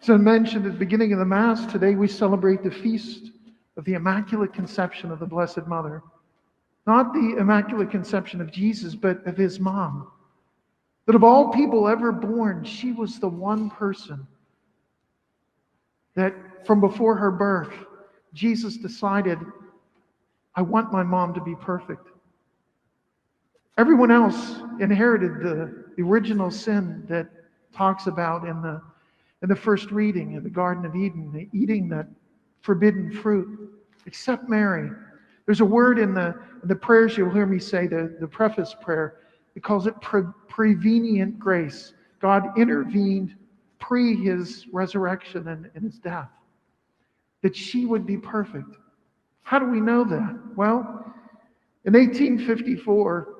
As I mentioned at the beginning of the Mass, today we celebrate the feast of the Immaculate Conception of the Blessed Mother. Not the Immaculate Conception of Jesus, but of his mom. That of all people ever born, she was the one person that from before her birth, Jesus decided, I want my mom to be perfect. Everyone else inherited the original sin that talks about in the first reading in the Garden of Eden, the eating that forbidden fruit, except Mary. There's a word in the prayers you'll hear me say, the preface prayer. It calls it prevenient grace. God intervened pre his resurrection and his death, that she would be perfect. How do we know that? Well, in 1854,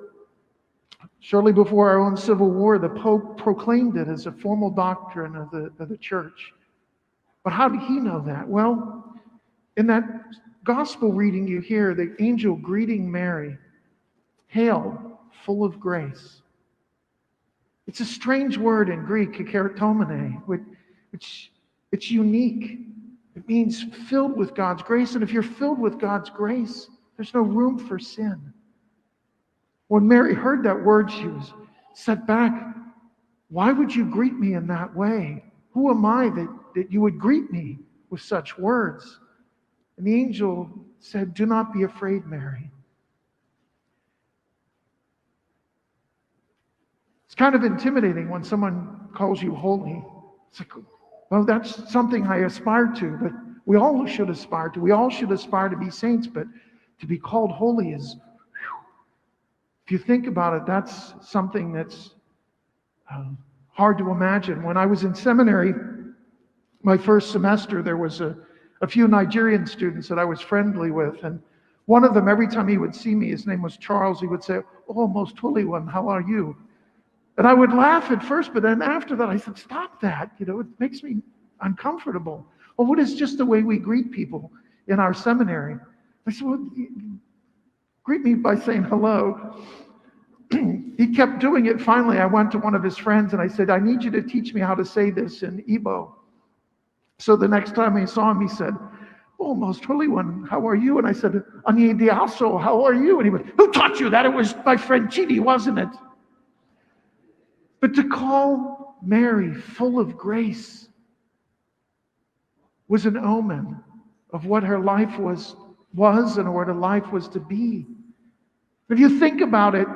shortly before our own Civil War, the Pope proclaimed it as a formal doctrine of the Church. But how did he know that? Well, in that gospel reading you hear, the angel greeting Mary, "Hail, full of grace." It's a strange word in Greek, keratomene, which it's unique. It means filled with God's grace. And if you're filled with God's grace, there's no room for sin. When Mary heard that word, she was set back. Why would you greet me in that way? Who am I that you would greet me with such words? And the angel said, do not be afraid, Mary. It's kind of intimidating when someone calls you holy. It's like, well, that's something I aspire to, but we all should aspire to. We all should aspire to be saints, but to be called holy is, if you think about it, that's something that's hard to imagine. When I was in seminary, my first semester, there was a few Nigerian students that I was friendly with, and one of them, every time he would see me, his name was Charles, he would say, "Oh, most holy one, how are you?" And I would laugh at first, but then after that, I said, stop that. It makes me uncomfortable. Well, what is just the way we greet people in our seminary? I said, well, greet me by saying hello. He kept doing it. Finally, I went to one of his friends and I said, I need you to teach me how to say this in Igbo. So the next time I saw him, he said, "Oh, most holy one, how are you?" And I said, "Ani diaso, how are you?" And he went, "Who taught you that? It was my friend Chidi, wasn't it?" But to call Mary full of grace was an omen of what her life was and what her life was to be. If you think about it,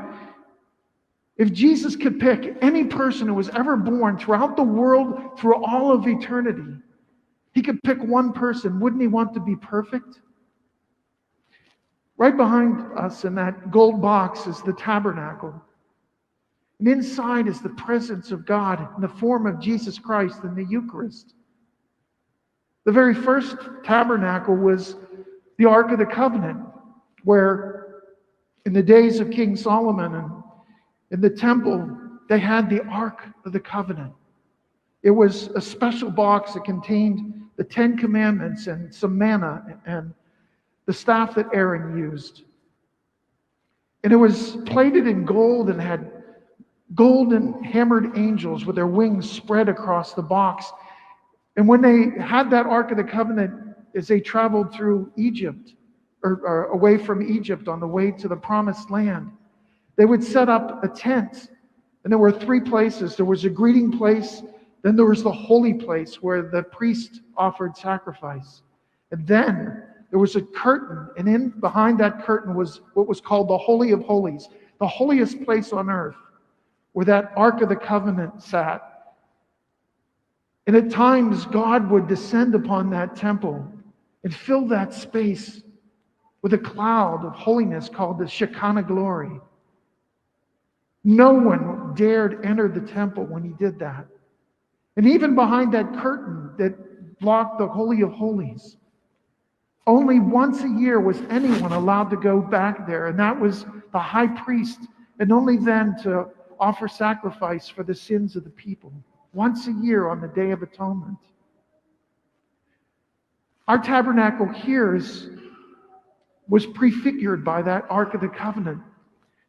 if Jesus could pick any person who was ever born throughout the world, through all of eternity, he could pick one person. Wouldn't he want to be perfect? Right behind us in that gold box is the tabernacle. And inside is the presence of God in the form of Jesus Christ in the Eucharist. The very first tabernacle was the Ark of the Covenant, where in the days of King Solomon and in the temple, they had the Ark of the Covenant. It was a special box that contained the 10 Commandments and some manna and the staff that Aaron used. And it was plated in gold and had golden hammered angels with their wings spread across the box. And when they had that Ark of the Covenant, as they traveled through Egypt, or away from Egypt on the way to the Promised Land, they would set up a tent. And there were 3 places. There was a greeting place, then there was the holy place where the priest offered sacrifice. And then there was a curtain, and in behind that curtain was what was called the Holy of Holies, the holiest place on earth, where that Ark of the Covenant sat. And at times, God would descend upon that temple and fill that space with a cloud of holiness called the Shekinah glory. No one dared enter the temple when he did that. And even behind that curtain that blocked the Holy of Holies, only once a year was anyone allowed to go back there, and that was the high priest, and only then to offer sacrifice for the sins of the people. Once a year on the Day of Atonement. Our tabernacle here was prefigured by that Ark of the Covenant.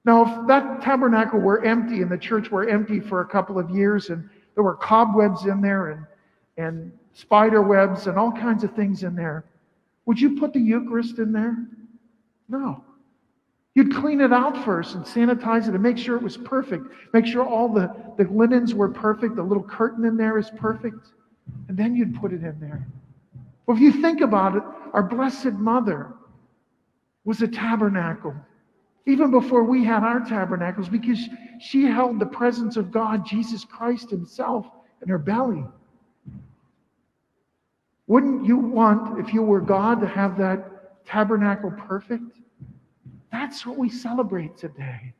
Now, if that tabernacle were empty and the church were empty for a couple of years and there were cobwebs in there and and spider webs and all kinds of things in there. Would you put the Eucharist in there? No. You'd clean it out first and sanitize it and make sure it was perfect. Make sure all the linens were perfect. The little curtain in there is perfect. And then you'd put it in there. Well, if you think about it, our Blessed Mother was a tabernacle. Even before we had our tabernacles, because she held the presence of God, Jesus Christ himself, in her belly. Wouldn't you want, if you were God, to have that tabernacle perfect? That's what we celebrate today.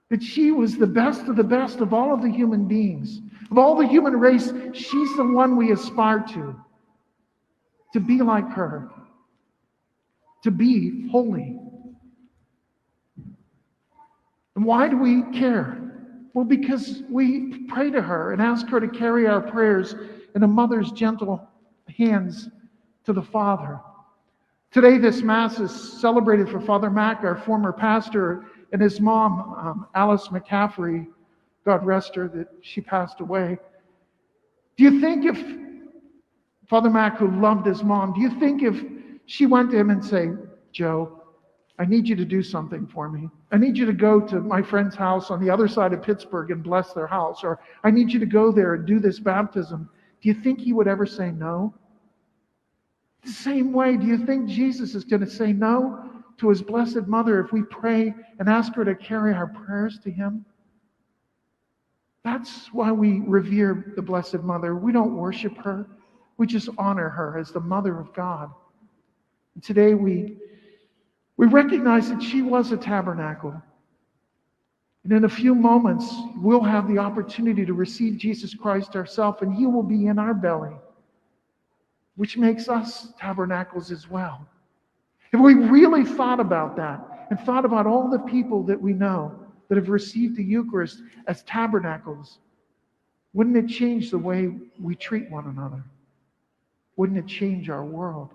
That she was the best of all of the human beings. Of all the human race, she's the one we aspire to be like her, to be holy. And why do we care? Well, because we pray to her and ask her to carry our prayers in a mother's gentle hands to the Father. Today, this Mass is celebrated for Father Mac, our former pastor, and his mom, Alice McCaffrey, God rest her, that she passed away. Do you think if Father Mac, who loved his mom, do you think if she went to him and say, Joe, I need you to do something for me. I need you to go to my friend's house on the other side of Pittsburgh and bless their house. Or I need you to go there and do this baptism. Do you think he would ever say no? The same way, do you think Jesus is going to say no to his Blessed Mother if we pray and ask her to carry our prayers to him? That's why we revere the Blessed Mother. We don't worship her. We just honor her as the Mother of God. And today we recognize that she was a tabernacle. And in a few moments, we'll have the opportunity to receive Jesus Christ ourselves, and he will be in our belly, which makes us tabernacles as well. If we really thought about that and thought about all the people that we know that have received the Eucharist as tabernacles, wouldn't it change the way we treat one another? Wouldn't it change our world?